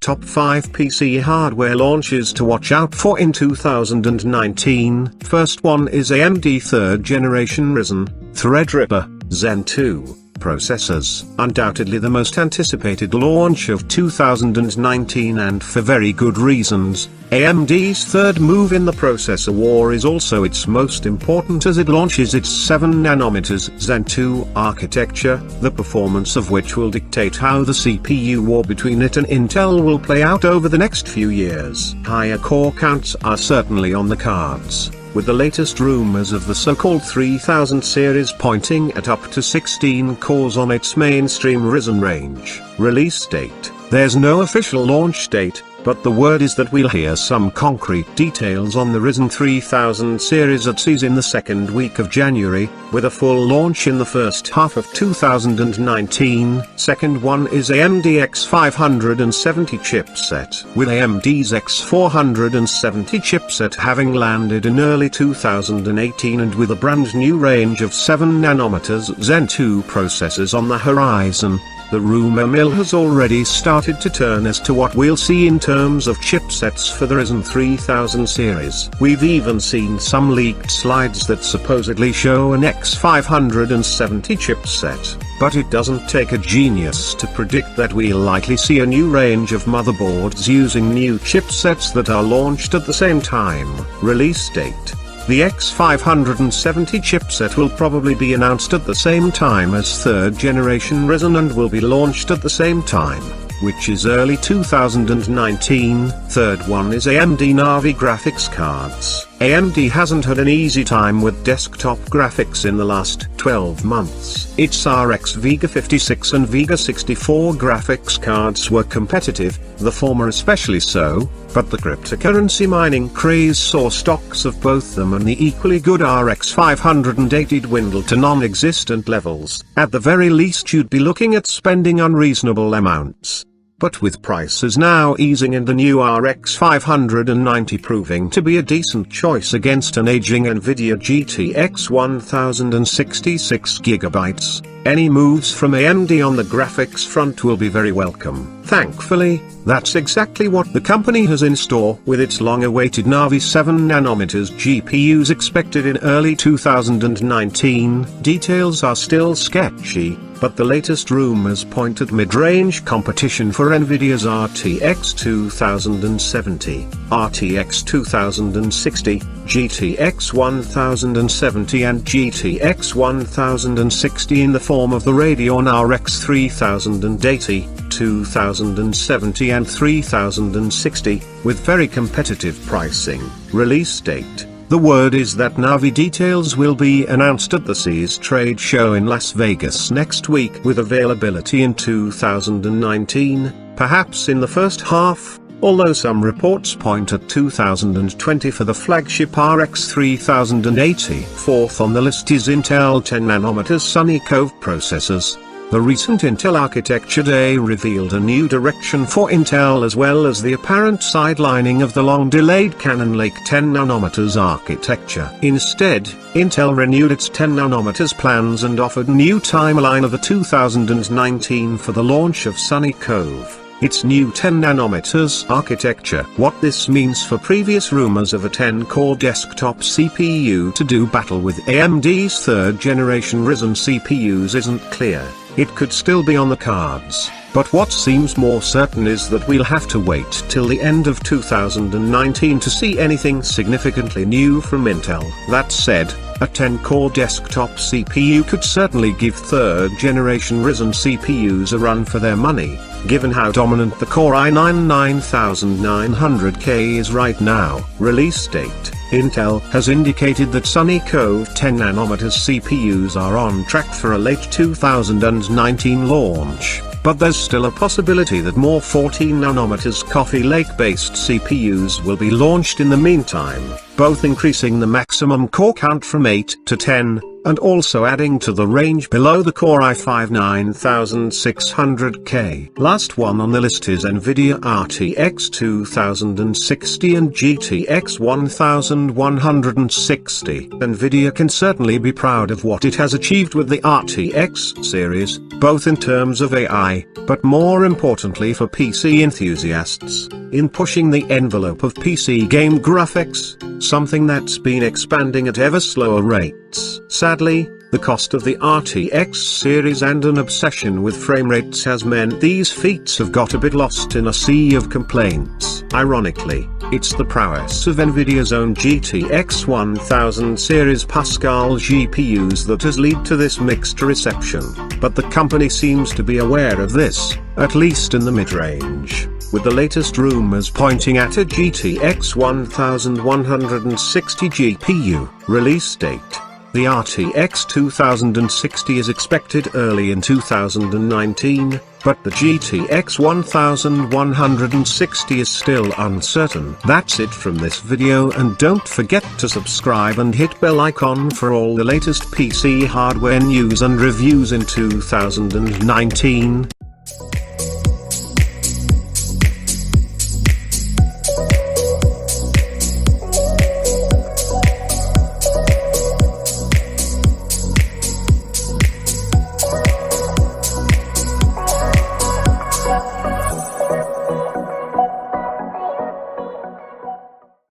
top 5 PC hardware launches to watch out for in 2019. First one is AMD 3rd generation Ryzen, Threadripper, Zen 2. Processors, undoubtedly the most anticipated launch of 2019 and for very good reasons. AMD's third move in the processor war is also its most important as it launches its 7nm Zen 2 architecture, the performance of which will dictate how the CPU war between it and Intel will play out over the next few years. Higher core counts are certainly on the cards, with the latest rumors of the so-called 3000 series pointing at up to 16 cores on its mainstream Ryzen range. Release date: there's no official launch date, but the word is that we'll hear some concrete details on the Ryzen 3000 series at CES in the second week of January, with a full launch in the first half of 2019. Second one is AMD X570 chipset. With AMD's X470 chipset having landed in early 2018 and with a brand new range of 7nm Zen 2 processors on the horizon, the rumor mill has already started to turn as to what we'll see in terms of chipsets for the Ryzen 3000 series. We've even seen some leaked slides that supposedly show an X570 chipset, but it doesn't take a genius to predict that we'll likely see a new range of motherboards using new chipsets that are launched at the same time. Release date: the X570 chipset will probably be announced at the same time as 3rd generation Ryzen and will be launched at the same time, which is early 2019. Third one is AMD Navi graphics cards. AMD hasn't had an easy time with desktop graphics in the last 12 months. Its RX Vega 56 and Vega 64 graphics cards were competitive, the former especially so, but the cryptocurrency mining craze saw stocks of both them and the equally good RX 580 dwindle to non-existent levels. At the very least you'd be looking at spending unreasonable amounts. But with prices now easing and the new RX 590 proving to be a decent choice against an aging Nvidia GTX 1066GB, any moves from AMD on the graphics front will be very welcome. Thankfully, that's exactly what the company has in store with its long-awaited Navi 7nm GPUs expected in early 2019. Details are still sketchy, but the latest rumors point at mid-range competition for Nvidia's RTX 2070, RTX 2060, GTX 1070 and GTX 1060 in the form of the Radeon RX 3080, 2070 and 3060, with very competitive pricing. Release date: the word is that Navi details will be announced at the CES trade show in Las Vegas next week, with availability in 2019, perhaps in the first half, although some reports point at 2020 for the flagship RX 3080. Fourth on the list is Intel 10nm Sunny Cove processors. The recent Intel Architecture Day revealed a new direction for Intel as well as the apparent sidelining of the long-delayed Cannon Lake 10nm architecture. Instead, Intel renewed its 10nm plans and offered a new timeline of the 2019 for the launch of Sunny Cove, its new 10nm architecture. What this means for previous rumors of a 10-core desktop CPU to do battle with AMD's 3rd generation Ryzen CPUs isn't clear. It could still be on the cards, but what seems more certain is that we'll have to wait till the end of 2019 to see anything significantly new from Intel. That said, a 10-core desktop CPU could certainly give 3rd generation Ryzen CPUs a run for their money, given how dominant the Core i9 9900K is right now. Release date: Intel has indicated that Sunny Cove 10nm CPUs are on track for a late 2019 launch, but there's still a possibility that more 14nm Coffee Lake-based CPUs will be launched in the meantime. both increasing the maximum core count from 8 to 10, and also adding to the range below the Core i5 9600K. Last one on the list is Nvidia RTX 2060 and GTX 1160. Nvidia can certainly be proud of what it has achieved with the RTX series, both in terms of AI, but more importantly for PC enthusiasts, in pushing the envelope of PC game graphics, something that's been expanding at ever slower rates. Sadly, the cost of the RTX series and an obsession with frame rates has meant these feats have got a bit lost in a sea of complaints. Ironically, it's the prowess of Nvidia's own GTX 1000 series Pascal GPUs that has led to this mixed reception, but the company seems to be aware of this, at least in the mid-range, with the latest rumors pointing at a GTX 1160 GPU release date. The RTX 2060 is expected early in 2019, but the GTX 1160 is still uncertain. That's it from this video, and don't forget to subscribe and hit bell icon for all the latest PC hardware news and reviews in 2019.